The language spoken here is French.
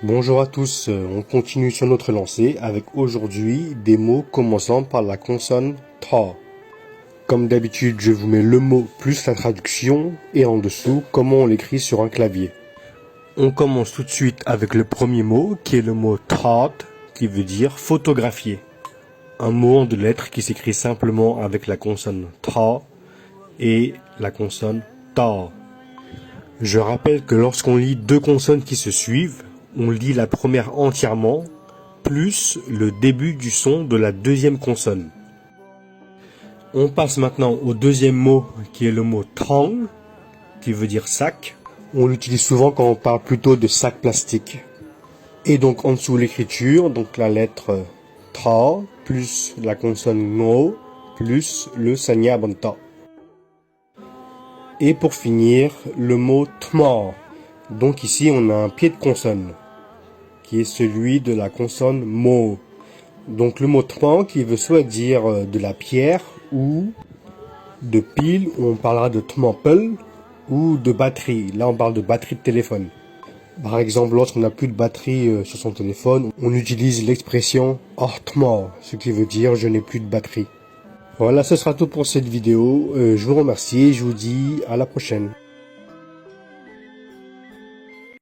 Bonjour à tous, on continue sur notre lancée avec aujourd'hui des mots commençant par la consonne ta. Comme d'habitude, je vous mets le mot plus la traduction et en dessous comment on l'écrit sur un clavier. On commence tout de suite avec le premier mot qui est le mot tat qui veut dire photographier. Un mot en deux lettres qui s'écrit simplement avec la consonne ta et la consonne ta. Je rappelle que lorsqu'on lit deux consonnes qui se suivent, on lit la première entièrement, plus le début du son de la deuxième consonne. On passe maintenant au deuxième mot, qui est le mot tang, qui veut dire sac. On l'utilise souvent quand on parle plutôt de sac plastique. Et donc en dessous l'écriture, donc la lettre tra, plus la consonne no, plus le sanyabanta. Et pour finir, le mot tma. Donc ici on a un pied de consonne, qui est celui de la consonne mo. Donc le mot tma qui veut soit dire de la pierre ou de pile, où on parlera de tmapel, ou de batterie. Là on parle de batterie de téléphone. Par exemple, lorsqu'on n'a plus de batterie sur son téléphone, on utilise l'expression tma, ce qui veut dire je n'ai plus de batterie. Voilà, ce sera tout pour cette vidéo. Je vous remercie et je vous dis à la prochaine.